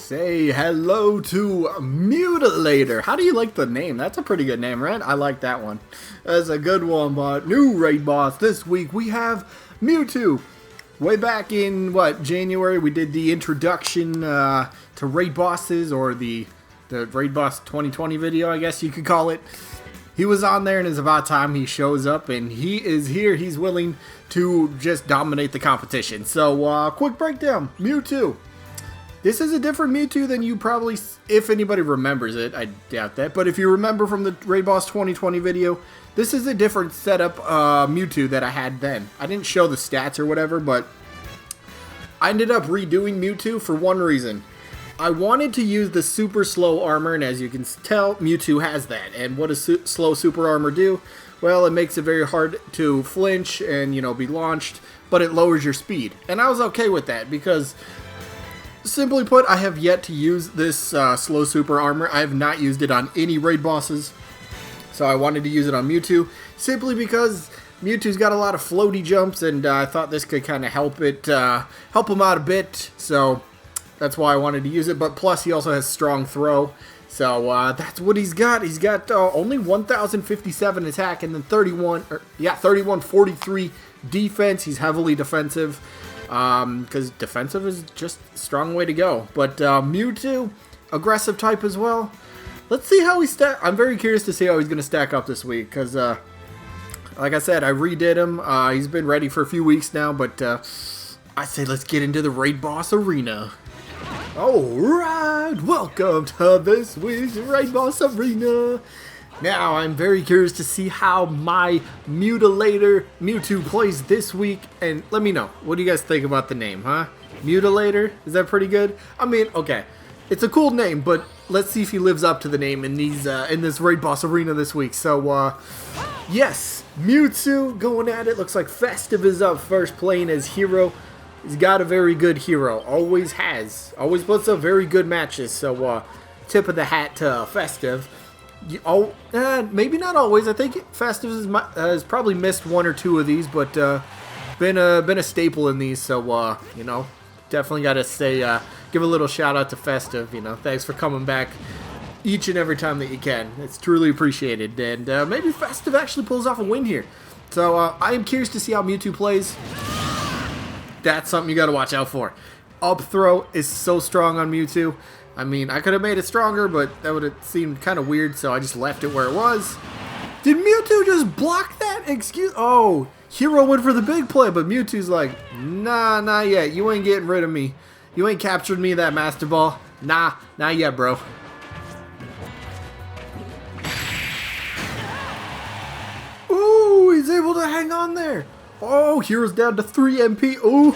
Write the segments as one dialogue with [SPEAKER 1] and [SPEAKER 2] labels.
[SPEAKER 1] Say hello to Mewtilator. How do you like the name? That's a pretty good name, right? I like that one. That's a good one, but new raid boss this week. We have Mewtwo. Way back in, January, we did the introduction to raid bosses, or the raid boss 2020 video, I guess you could call it. He was on there, and it's about time he shows up, and he is here. He's willing to just dominate the competition. So, quick breakdown. Mewtwo. This is a different Mewtwo than you probably, if anybody remembers it. I doubt that. But if you remember from the Raid Boss 2020 video, this is a different setup Mewtwo that I had then. I didn't show the stats or whatever, but I ended up redoing Mewtwo for one reason. I wanted to use the super slow armor, and as you can tell, Mewtwo has that. And what does slow super armor do? Well, it makes it very hard to flinch and, be launched, but it lowers your speed. And I was okay with that because, simply put, I have yet to use this slow super armor. I have not used it on any raid bosses, so I wanted to use it on Mewtwo, simply because Mewtwo's got a lot of floaty jumps, and I thought this could kind of help him out a bit, so that's why I wanted to use it. But plus, he also has strong throw, so that's what he's got. He's got only 1,057 attack, and then 3,143 defense. He's heavily defensive, because defensive is just a strong way to go. But Mewtwo, aggressive type as well. Let's see how he stack. I'm very curious to see how he's going to stack up this week, because like I said, I redid him. He's been ready for a few weeks now, but I say let's get into the Raid Boss Arena. Alright, welcome to this week's Raid Boss Arena. Now, I'm very curious to see how my Mewtwo plays this week, and let me know. What do you guys think about the name, huh? Mewtilator? Is that pretty good? I mean, okay, it's a cool name, but let's see if he lives up to the name in this Raid Boss Arena this week. So, yes, Mewtwo going at it. Looks like Festive is up first, playing as hero. He's got a very good hero. Always has. Always puts up very good matches. So, tip of the hat to Festive. Maybe not always. I think Festive has probably missed one or two of these, but been a staple in these. So, definitely got to say, give a little shout out to Festive. Thanks for coming back each and every time that you can. It's truly appreciated. And maybe Festive actually pulls off a win here. So, I am curious to see how Mewtwo plays. That's something you got to watch out for. Up throw is so strong on Mewtwo. I mean, I could have made it stronger, but that would have seemed kind of weird, so I just left it where it was. Did Mewtwo just block that? Oh, hero went for the big play, but Mewtwo's like, nah, not yet. You ain't getting rid of me. You ain't captured me, that Master Ball. Nah, not yet, bro. Ooh, he's able to hang on there. Oh, hero's down to 3 MP. Ooh,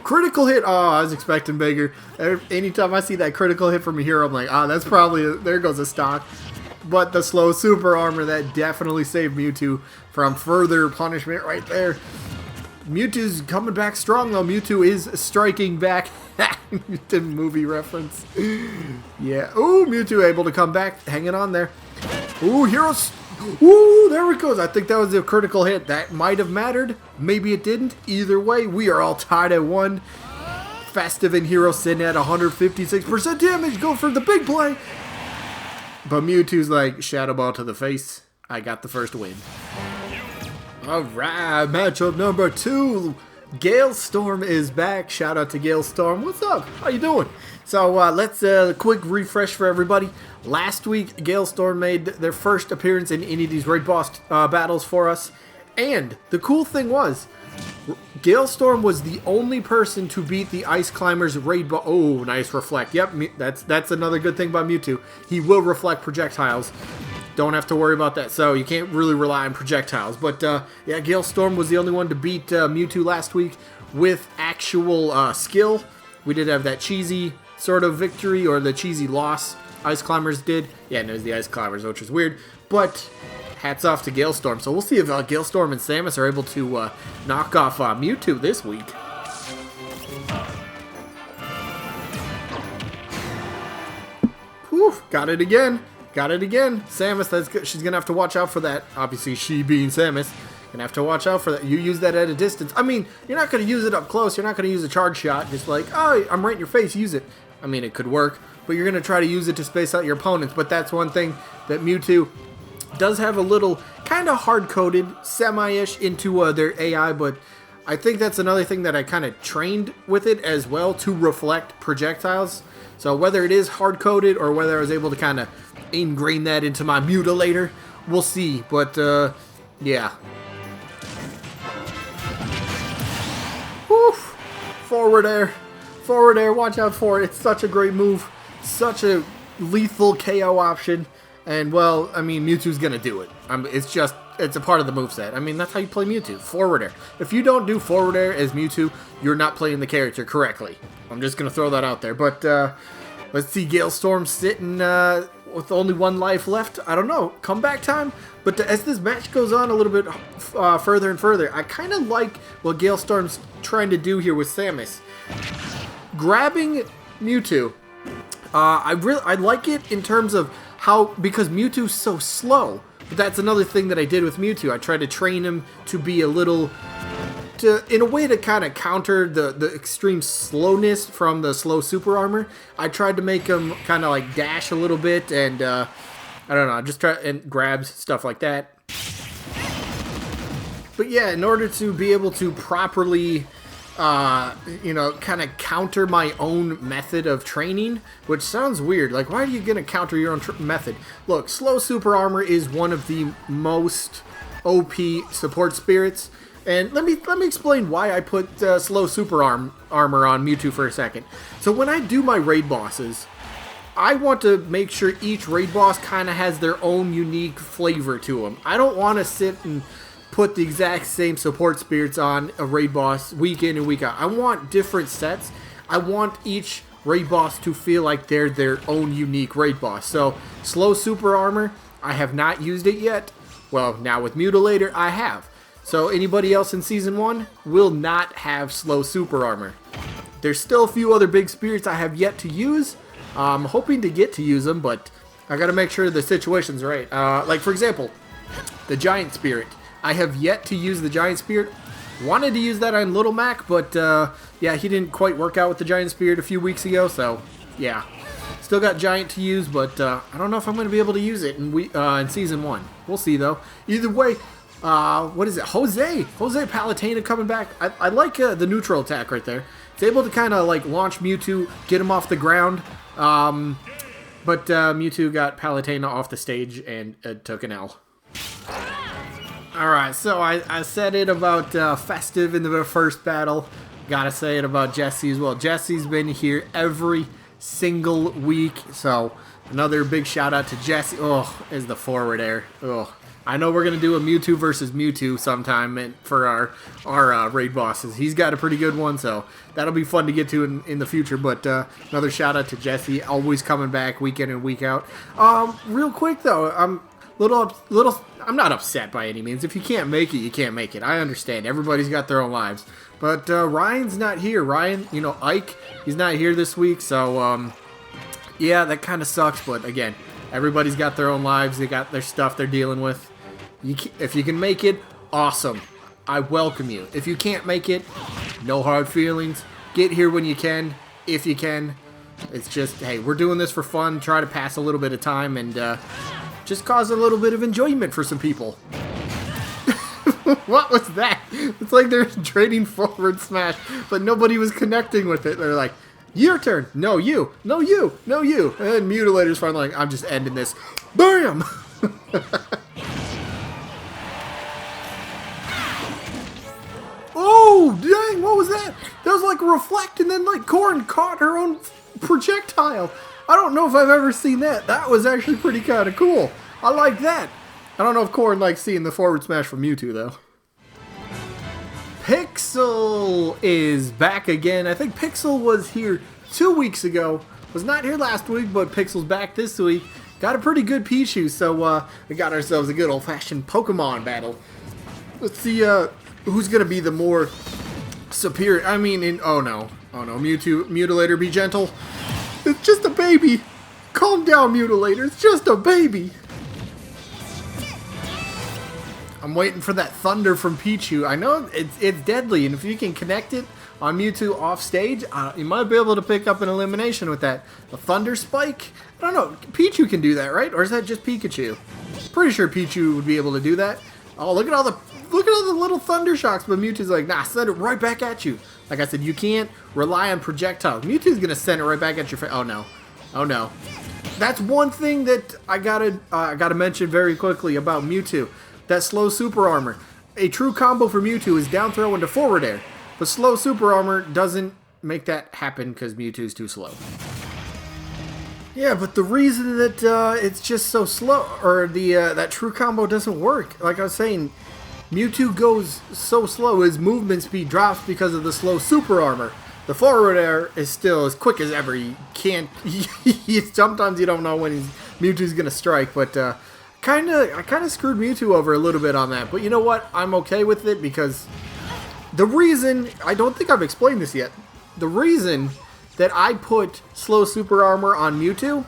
[SPEAKER 1] critical hit. Oh, I was expecting bigger. Anytime I see that critical hit from a hero, I'm like, that's probably, there goes a stock. But the slow super armor, that definitely saved Mewtwo from further punishment right there. Mewtwo's coming back strong, though. Mewtwo is striking back. The movie reference. Yeah. Ooh, Mewtwo able to come back, hanging on there. Ooh, heroes. Ooh, there it goes. I think that was a critical hit. That might have mattered. Maybe it didn't. Either way, we are all tied at 1. Festive and Hero sitting at 156% damage. Go for the big play. But Mewtwo's like, Shadow Ball to the face. I got the first win. Alright, matchup number 2. Galestorm is back. Shout out to Galestorm. What's up? How you doing? So let's quick refresh for everybody. Last week, Galestorm made their first appearance in any of these raid boss battles for us, and the cool thing was, Galestorm was the only person to beat the Ice Climbers raid boss. Oh, nice reflect. Yep, that's another good thing about Mewtwo. He will reflect projectiles. Don't have to worry about that. So you can't really rely on projectiles. But yeah, Galestorm was the only one to beat Mewtwo last week with actual skill. We did have that cheesy sort of victory, or the cheesy loss. Ice Climbers did. Yeah, no, it was the Ice Climbers, which is weird. But hats off to Galestorm. So we'll see if Galestorm and Samus are able to knock off Mewtwo this week. Whew, got it again. Got it again. Samus, that's good. She's going to have to watch out for that. Obviously, she being Samus. Gonna have to watch out for that. You use that at a distance. I mean, you're not gonna use it up close. You're not gonna use a charge shot. Just like, oh, I'm right in your face. Use it. I mean, it could work, but you're gonna try to use it to space out your opponents. But that's one thing that Mewtwo does have a little kind of hard-coded, semi-ish into their AI, but I think that's another thing that I kind of trained with it as well to reflect projectiles. So whether it is hard-coded or whether I was able to kind of ingrain that into my Mewtilator, we'll see. But, yeah. Woo! Forward air. Forward air, watch out for it. It's such a great move. Such a lethal KO option. And, well, I mean, Mewtwo's going to do it. It's a part of the moveset. I mean, that's how you play Mewtwo. Forward air. If you don't do forward air as Mewtwo, you're not playing the character correctly. I'm just going to throw that out there. But, let's see, Galestorm sitting with only one life left. I don't know. Comeback time? But as this match goes on a little bit further and further, I kind of like what Galestorm's trying to do here with Samus. Grabbing Mewtwo. I like it in terms of how, because Mewtwo's so slow. But that's another thing that I did with Mewtwo. I tried to train him to be a little, in a way to kind of counter the extreme slowness from the slow super armor. I tried to make him kind of like dash a little bit and, I don't know, just try and grabs, stuff like that. But yeah, in order to be able to properly, you know, kind of counter my own method of training, which sounds weird. Like, why are you going to counter your own method? Look, slow super armor is one of the most OP support spirits. And let me explain why I put slow super armor on Mewtwo for a second. So when I do my raid bosses, I want to make sure each raid boss kind of has their own unique flavor to them. I don't want to sit and put the exact same support spirits on a raid boss week in and week out. I want different sets. I want each raid boss to feel like they're their own unique raid boss. So, slow super armor, I have not used it yet. Well, now with Mewtilator, I have. So, anybody else in Season 1 will not have slow super armor. There's still a few other big spirits I have yet to use. I'm hoping to get to use them, but I gotta make sure the situation's right. Like, for example, the Giant Spirit. I have yet to use the Giant Spirit. Wanted to use that on Little Mac, but yeah, he didn't quite work out with the Giant Spirit a few weeks ago, so yeah. Still got Giant to use, but I don't know if I'm going to be able to use it in Season 1. We'll see, though. Either way, what is it? Jose Palutena coming back. I like the neutral attack right there. It's able to kind of like launch Mewtwo, get him off the ground, but Mewtwo got Palutena off the stage and took an L. Alright, so I said it about Festive in the first battle. Gotta say it about Jesse as well. Jesse's been here every single week, so another big shout out to Jesse. Oh, is the forward air. Oh, I know we're gonna do a Mewtwo versus Mewtwo sometime for our raid bosses. He's got a pretty good one, so that'll be fun to get to in the future. But another shout out to Jesse, always coming back week in and week out. Real quick though, I'm not upset by any means. If you can't make it, you can't make it. I understand. Everybody's got their own lives. But Ryan's not here. Ryan, you know, Ike, he's not here this week. So, yeah, that kind of sucks. But again, everybody's got their own lives. They got their stuff they're dealing with. If you can make it, awesome. I welcome you. If you can't make it, no hard feelings. Get here when you can, if you can. It's just, hey, we're doing this for fun. Try to pass a little bit of time and just cause a little bit of enjoyment for some people. What was that? It's like they're trading forward smash, but nobody was connecting with it. They're like, your turn. No, you. No, you. No, you. And then Mewtilator's finally like, I'm just ending this. Bam! Oh, dang, what was that? That was like a reflect, and then like Corrin caught her own projectile. I don't know if I've ever seen that. That was actually pretty kind of cool. I like that. I don't know if Corrin likes seeing the forward smash from Mewtwo, though. Pixel is back again. I think Pixel was here 2 weeks ago. Was not here last week, but Pixel's back this week. Got a pretty good Pichu, so we got ourselves a good old-fashioned Pokemon battle. Let's see who's going to be the more superior. I mean, oh no, Mewtilator, be gentle. It's just a baby. Calm down, Mewtilator. It's just a baby. I'm waiting for that thunder from Pichu. I know it's deadly, and if you can connect it on Mewtwo off stage, you might be able to pick up an elimination with that. The thunder spike? I don't know. Pichu can do that, right? Or is that just Pikachu? Pretty sure Pichu would be able to do that. Oh, look at all the little thunder shocks, but Mewtwo's like, nah, send it right back at you. Like I said, you can't rely on projectiles. Mewtwo's gonna send it right back at your face. Oh no. Oh no. That's one thing that I gotta mention very quickly about Mewtwo. That slow super armor. A true combo for Mewtwo is down throw into forward air. But slow super armor doesn't make that happen because Mewtwo's too slow. Yeah, but the reason that it's just so slow, or that true combo doesn't work, like I was saying, Mewtwo goes so slow, his movement speed drops because of the slow super armor. The forward air is still as quick as ever. You can't. Sometimes you don't know when Mewtwo's gonna strike, but I kind of screwed Mewtwo over a little bit on that. But you know what? I'm okay with it because the reason, I don't think I've explained this yet. The reason that I put slow super armor on Mewtwo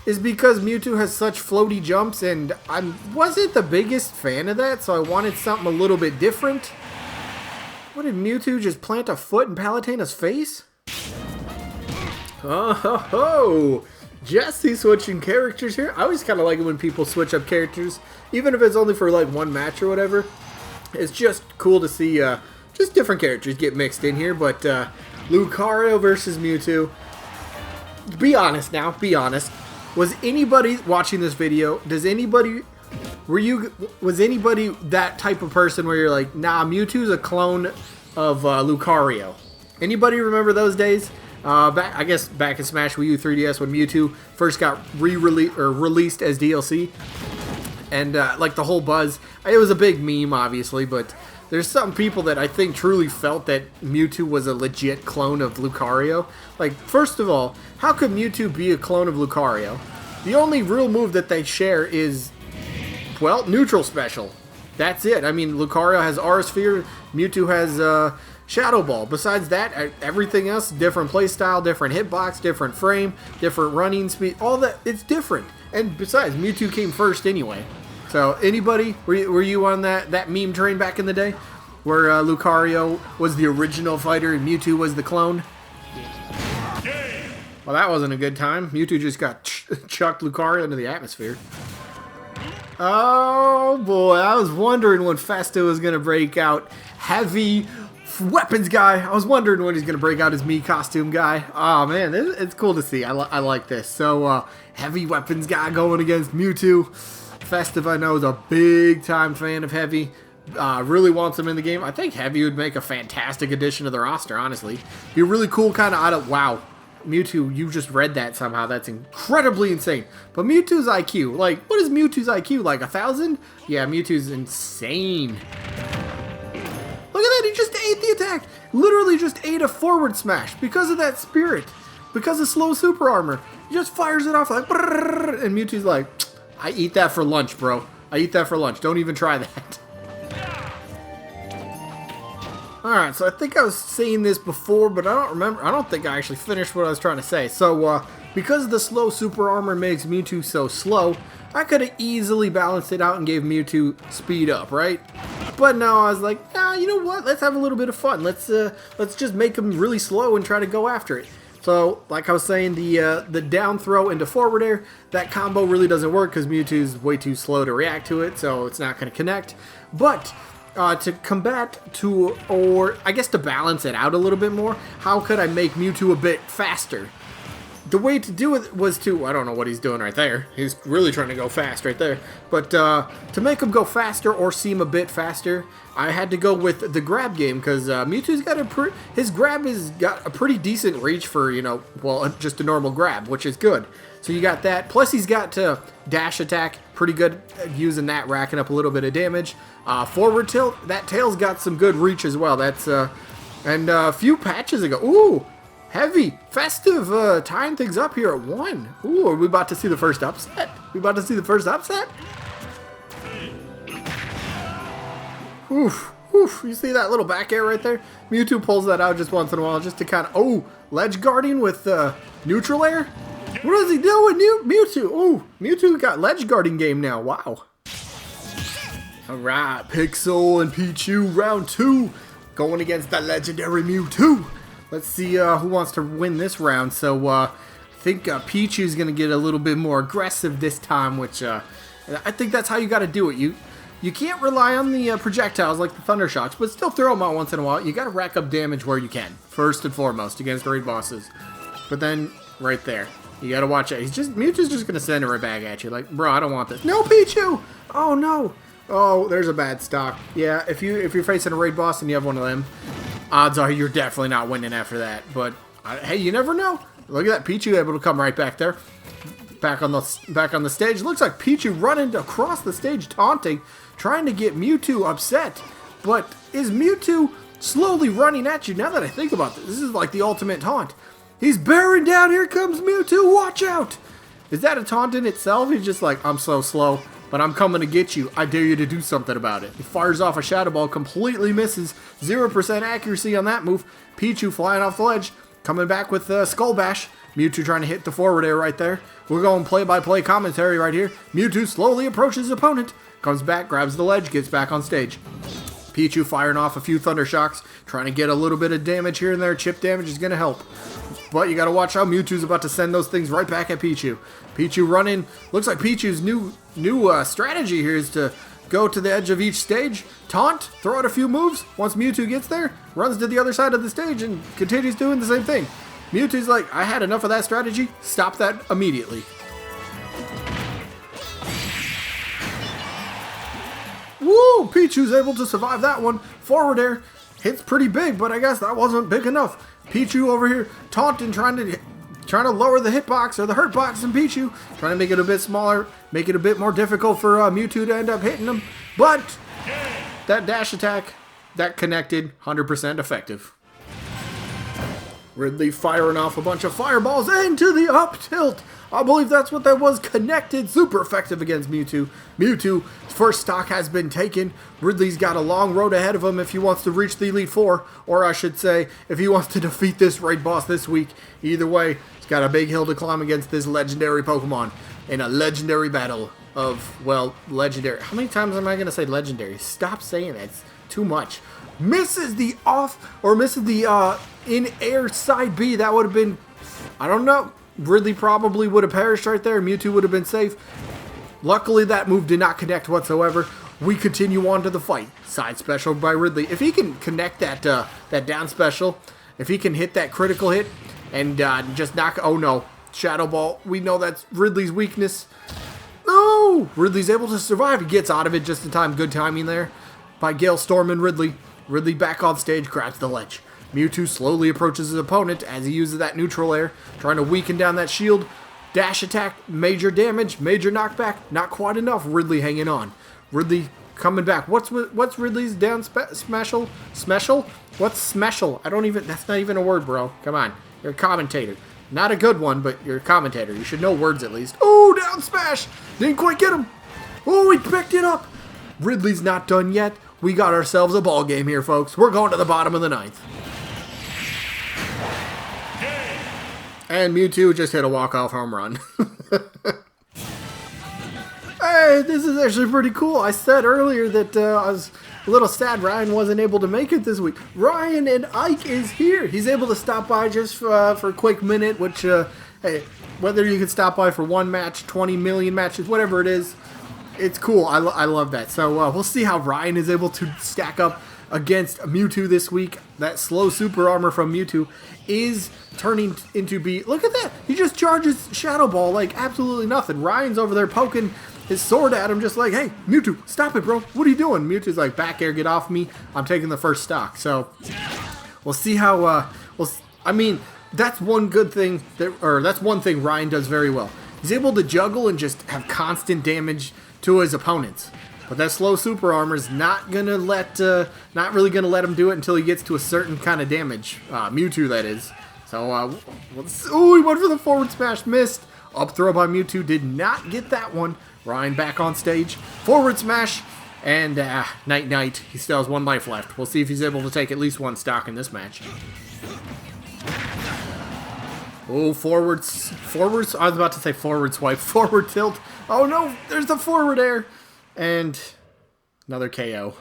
[SPEAKER 1] is because Mewtwo has such floaty jumps, and I wasn't the biggest fan of that, so I wanted something a little bit different. What, did Mewtwo just plant a foot in Palutena's face? Oh ho ho! Jesse switching characters here. I always kind of like it when people switch up characters, even if it's only for like one match or whatever. It's just cool to see just different characters get mixed in here, but Lucario versus Mewtwo. Be honest now, be honest. Was anybody watching this video, was anybody that type of person where you're like, nah, Mewtwo's a clone of Lucario? Anybody remember those days? I guess back in Smash Wii U 3DS when Mewtwo first got released as DLC. And like the whole buzz, it was a big meme obviously, but there's some people that I think truly felt that Mewtwo was a legit clone of Lucario. Like, first of all, how could Mewtwo be a clone of Lucario? The only real move that they share is, well, neutral special. That's it. I mean, Lucario has Aura Sphere, Mewtwo has Shadow Ball. Besides that, everything else, different playstyle, different hitbox, different frame, different running speed, all that, it's different. And besides, Mewtwo came first anyway. So, anybody, were you on that meme train back in the day? Where Lucario was the original fighter and Mewtwo was the clone? Well, that wasn't a good time. Mewtwo just got chucked Lucario into the atmosphere. Oh boy, I was wondering when Festo was going to break out heavy weapons guy. I was wondering when he's going to break out his Mii costume guy. Oh man, it's cool to see. I like this. So, heavy weapons guy going against Mewtwo. Festive, I know, is a big time fan of Heavy. Really wants him in the game. I think Heavy would make a fantastic addition to the roster, honestly. Be a really cool kind of wow. Mewtwo, you just read that somehow. That's incredibly insane. But Mewtwo's IQ, like, what is Mewtwo's IQ? Like 1,000? Yeah, Mewtwo's insane. Look at that, he just ate the attack. Literally just ate a forward smash because of that spirit. Because of slow super armor. He just fires it off like, brrr, and Mewtwo's like, I eat that for lunch, bro. I eat that for lunch. Don't even try that. Alright, so I think I was saying this before, but I don't remember. I don't think I actually finished what I was trying to say. So, because the slow super armor makes Mewtwo so slow, I could have easily balanced it out and gave Mewtwo speed up, right? But no, I was like, nah, you know what? Let's have a little bit of fun. Let's just make him really slow and try to go after it. So, like I was saying, the down throw into forward air, that combo really doesn't work because Mewtwo's way too slow to react to it, so it's not going to connect. But to combat or I guess to balance it out a little bit more, how could I make Mewtwo a bit faster? The way to do it was to, I don't know what he's doing right there. He's really trying to go fast right there. But to make him go faster or seem a bit faster, I had to go with the grab game because Mewtwo's got his grab has got a pretty decent reach for, well, just a normal grab, which is good. So you got that. Plus he's got dash attack, pretty good at using that, racking up a little bit of damage. Forward tilt, that tail's got some good reach as well. That's and a few patches ago. Ooh, Heavy, Festive, tying things up here at 1. Ooh, are we about to see the first upset? We about to see the first upset? Oof, oof, you see that little back air right there? Mewtwo pulls that out just once in a while just to kind of, ledge guarding with neutral air? What is he doing, Mewtwo? Ooh, Mewtwo got ledge guarding game now, wow. Alright, Pixel and Pichu, round 2, going against the legendary Mewtwo. Let's see who wants to win this round. So, I think Pichu's going to get a little bit more aggressive this time, which I think that's how you got to do it. You can't rely on the projectiles like the Thunder Shocks, but still throw them out once in a while. You got to rack up damage where you can, first and foremost, against raid bosses. But then, right there, you got to watch it. Mewtwo's just going to send it right back at you. Like, bro, I don't want this. No, Pichu! Oh, no. Oh, there's a bad stock. Yeah, if you're facing a raid boss and you have one of them, odds are you're definitely not winning after that. But hey, you never know. Look at that, Pichu able to come right back there, back on the stage. Looks like Pichu running across the stage, taunting, trying to get Mewtwo upset. But is Mewtwo slowly running at you? Now that I think about this is like the ultimate taunt. He's bearing down. Here comes Mewtwo. Watch out! Is that a taunt in itself? He's just like, I'm so slow, but I'm coming to get you. I dare you to do something about it. He fires off a Shadow Ball, completely misses. 0% accuracy on that move. Pichu flying off the ledge, coming back with Skull Bash. Mewtwo trying to hit the forward air right there. We're going play-by-play commentary right here. Mewtwo slowly approaches his opponent, comes back, grabs the ledge, gets back on stage. Pichu firing off a few Thunder Shocks, trying to get a little bit of damage here and there. Chip damage is going to help. But you got to watch how Mewtwo's about to send those things right back at Pichu. Pichu running. Looks like Pichu's new strategy here is to go to the edge of each stage, taunt, throw out a few moves. Once Mewtwo gets there, runs to the other side of the stage and continues doing the same thing. Mewtwo's like, I had enough of that strategy. Stop that immediately. Woo! Pichu's able to survive that one. Forward air hits pretty big, but I guess that wasn't big enough. Pichu over here taunting, trying to lower the hitbox or the hurt box in Pichu, trying to make it a bit smaller, make it a bit more difficult for Mewtwo to end up hitting him. But that dash attack, that connected, 100% effective. Ridley firing off a bunch of fireballs into the up tilt. I believe that's what that was. Connected. Super effective against Mewtwo. Mewtwo's first stock has been taken. Ridley's got a long road ahead of him if he wants to reach the Elite Four. Or I should say, if he wants to defeat this raid boss this week. Either way, he's got a big hill to climb against this legendary Pokemon. In a legendary battle of, well, legendary. How many times am I going to say legendary? Stop saying that. It's too much. Misses the in-air side B. That would have been, I don't know. Ridley probably would have perished right there. Mewtwo would have been safe. Luckily, that move did not connect whatsoever. We continue on to the fight. Side special by Ridley. If he can connect that down special, if he can hit that critical hit and just knock... Oh, no. Shadow Ball. We know that's Ridley's weakness. No! Ridley's able to survive. He gets out of it just in time. Good timing there by Gale Storm and Ridley. Ridley back on stage, grabs the ledge. Mewtwo slowly approaches his opponent as he uses that neutral air, trying to weaken down that shield. Dash attack, major damage, major knockback, not quite enough. Ridley hanging on. Ridley coming back. What's Ridley's down special? Smeshal? What's smeshal? I don't even, that's not even a word, bro. Come on. You're a commentator. Not a good one, but you're a commentator. You should know words at least. Oh, down smash! Didn't quite get him. Oh, he picked it up. Ridley's not done yet. We got ourselves a ball game here, folks. We're going to the bottom of the 9th. And Mewtwo just hit a walk-off home run. Hey, this is actually pretty cool. I said earlier that I was a little sad Ryan wasn't able to make it this week. Ryan and Ike is here. He's able to stop by just for a quick minute, which, hey, whether you can stop by for one match, 20 million matches, whatever it is, it's cool. I love that. So we'll see how Ryan is able to stack up against Mewtwo this week. That slow super armor from Mewtwo is turning into be... Look at that! He just charges Shadow Ball like absolutely nothing. Ryan's over there poking his sword at him just like, hey, Mewtwo, stop it, bro. What are you doing? Mewtwo's like, back air, get off me. I'm taking the first stock. So we'll see how... I mean, that's one good thing, that's one thing Ryan does very well. He's able to juggle and just have constant damage to his opponents. But that slow super armor is not really gonna let him do it until he gets to a certain kind of damage. Mewtwo, that is. So, oh, he went for the forward smash, missed. Up throw by Mewtwo, did not get that one. Ryan back on stage, forward smash, and night. He still has 1 life left. We'll see if he's able to take at least 1 stock in this match. Oh, forwards. I was about to say forward swipe, forward tilt. Oh no, there's the forward air. And Another KO.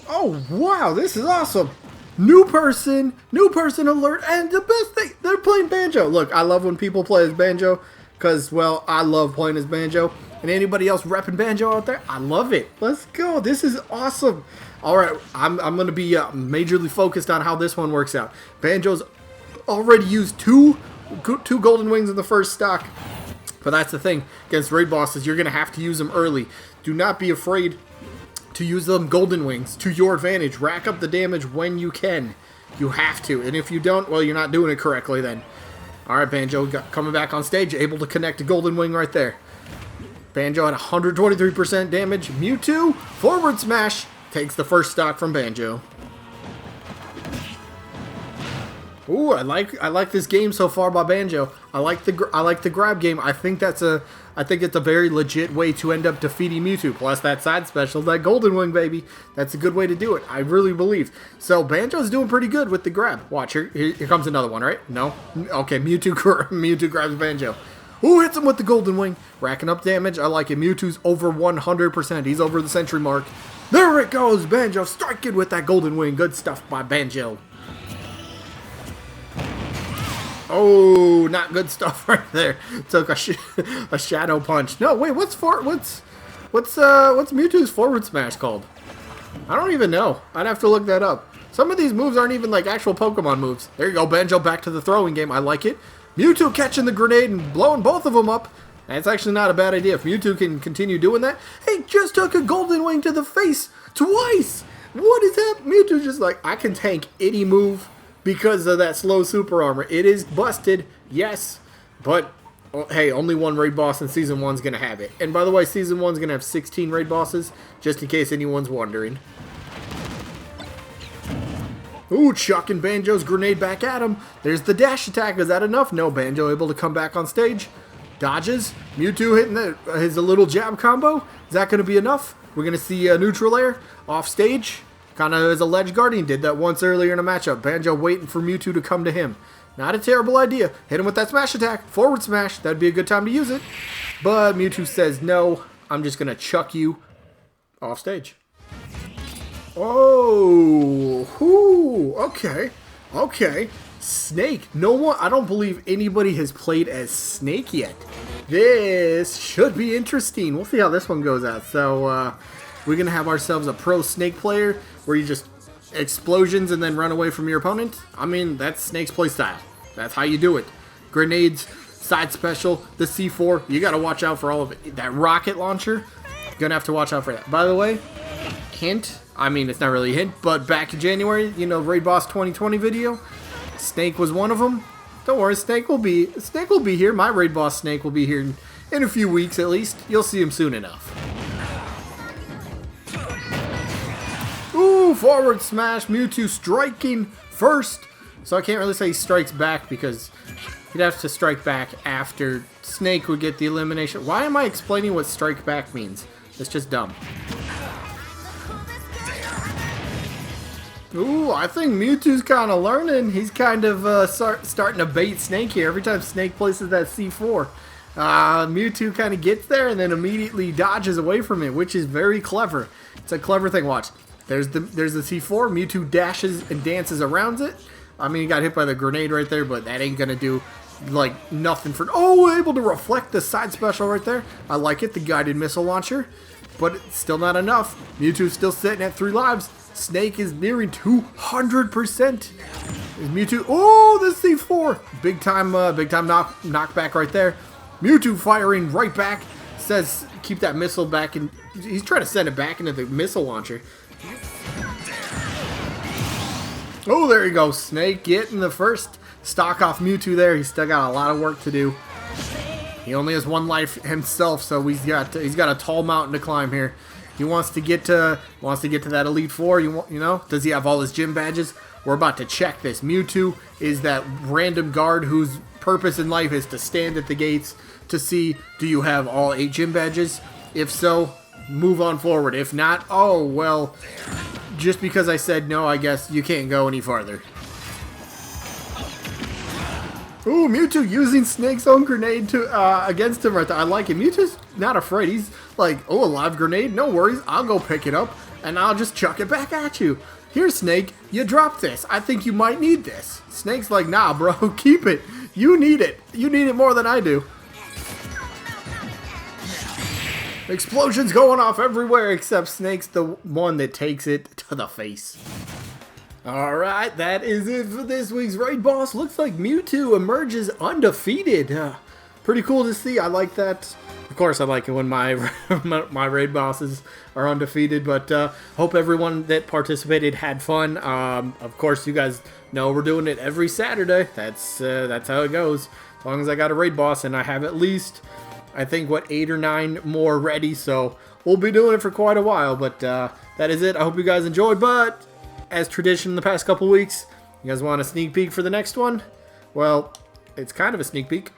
[SPEAKER 1] Oh, wow, this is awesome. New person alert, and the best thing, they're playing Banjo. Look, I love when people play as Banjo, because, well, I love playing as Banjo. And anybody else repping Banjo out there, I love it. Let's go. This is awesome. All right, I'm going to be majorly focused on how this one works out. Banjo's already used two golden wings in the first stock. But that's the thing. Against raid bosses, you're going to have to use them early. Do not be afraid to use them golden wings to your advantage. Rack up the damage when you can. You have to. And if you don't, well, you're not doing it correctly then. Alright, Banjo coming back on stage. Able to connect a golden wing right there. Banjo at 123% damage. Mewtwo, forward smash. Takes the first stock from Banjo. Ooh, I like this game so far by Banjo. I like the grab game. I think it's a very legit way to end up defeating Mewtwo. Plus that side special, that golden wing, baby. That's a good way to do it. I really believe. So Banjo's doing pretty good with the grab. Watch here comes another one, right? No. Okay, Mewtwo grabs Banjo. Ooh, hits him with the golden wing, racking up damage. I like it. Mewtwo's over 100%. He's over the century mark. There it goes, Banjo striking with that golden wing. Good stuff by Banjo. Oh, not good stuff right there. Took a shadow punch. No, wait, what's Mewtwo's forward smash called? I don't even know. I'd have to look that up. Some of these moves aren't even like actual Pokemon moves. There you go, Banjo back to the throwing game. I like it. Mewtwo catching the grenade and blowing both of them up. That's actually not a bad idea. If Mewtwo can continue doing that. Hey, just took a golden wing to the face twice. What is that? Mewtwo's just like, I can tank any move because of that slow super armor. It is busted, yes, but hey, only one raid boss in Season 1's going to have it. And by the way, Season 1's going to have 16 raid bosses, just in case anyone's wondering. Ooh, chucking Banjo's grenade back at him. There's the dash attack. Is that enough? No, Banjo able to come back on stage. Dodges. Mewtwo hitting his little jab combo. Is that going to be enough? We're going to see a neutral air off stage. Kind of as a ledge guardian, did that once earlier in a matchup. Banjo waiting for Mewtwo to come to him. Not a terrible idea. Hit him with that smash attack. Forward smash. That'd be a good time to use it. But Mewtwo says, no, I'm just going to chuck you off stage. Oh, whoo, okay, okay. Snake. No one, I don't believe anybody has played as Snake yet. This should be interesting. We'll see how this one goes out. So, we're going to have ourselves a pro Snake player where you just explosions and then run away from your opponent. I mean, that's Snake's playstyle. That's how you do it. Grenades, side special, the C4. You got to watch out for all of it. That rocket launcher, you're going to have to watch out for that. By the way, hint, I mean, it's not really a hint, but back in January, you know, Raid Boss 2020 video, Snake was one of them. Don't worry, Snake will be here. My Raid Boss Snake will be here in a few weeks at least. You'll see him soon enough. Ooh, forward smash. Mewtwo striking first. So I can't really say he strikes back because he'd have to strike back after Snake would get the elimination. Why am I explaining what strike back means? It's just dumb. Ooh, I think Mewtwo's kind of learning. He's kind of starting to bait Snake here. Every time Snake places that C4, Mewtwo kind of gets there and then immediately dodges away from it, which is very clever. It's a clever thing. Watch. There's the C4. Mewtwo dashes and dances around it. I mean, he got hit by the grenade right there, but that ain't going to do, like, nothing for... Oh, able to reflect the side special right there. I like it, the guided missile launcher. But it's still not enough. Mewtwo's still sitting at 3 lives. Snake is nearing 200%. Is Mewtwo... Oh, the C4. Big time knockback right there. Mewtwo firing right back. Says, keep that missile back. And he's trying to send it back into the missile launcher. Oh, there you go. Snake getting the first stock off Mewtwo there. He's still got a lot of work to do. He only has 1 life himself, so he's got a tall mountain to climb here. He wants to get to that Elite Four. You know, does he have all his gym badges? We're about to check this. Mewtwo is that random guard whose purpose in life is to stand at the gates to see, do you have all 8 gym badges? If so, move on forward. If not, oh well, just because I said no, I guess you can't go any farther. Ooh, Mewtwo using Snake's own grenade to against him right there. I like it. Mewtwo's not afraid. He's Like, oh, a live grenade? No worries, I'll go pick it up, and I'll just chuck it back at you. Here, Snake, you dropped this. I think you might need this. Snake's like, nah, bro, keep it. You need it. You need it more than I do. Explosions going off everywhere, except Snake's the one that takes it to the face. Alright, that is it for this week's Raid Boss. Looks like Mewtwo emerges undefeated. Pretty cool to see. I like that. Of course, I like it when my my Raid Bosses are undefeated, but hope everyone that participated had fun. Of course, you guys know we're doing it every Saturday. That's how it goes. As long as I got a Raid Boss, and I have at least, I think, what, 8 or 9 more ready, so we'll be doing it for quite a while, but that is it. I hope you guys enjoyed, but as tradition in the past couple weeks, you guys want a sneak peek for the next one? Well, it's kind of a sneak peek.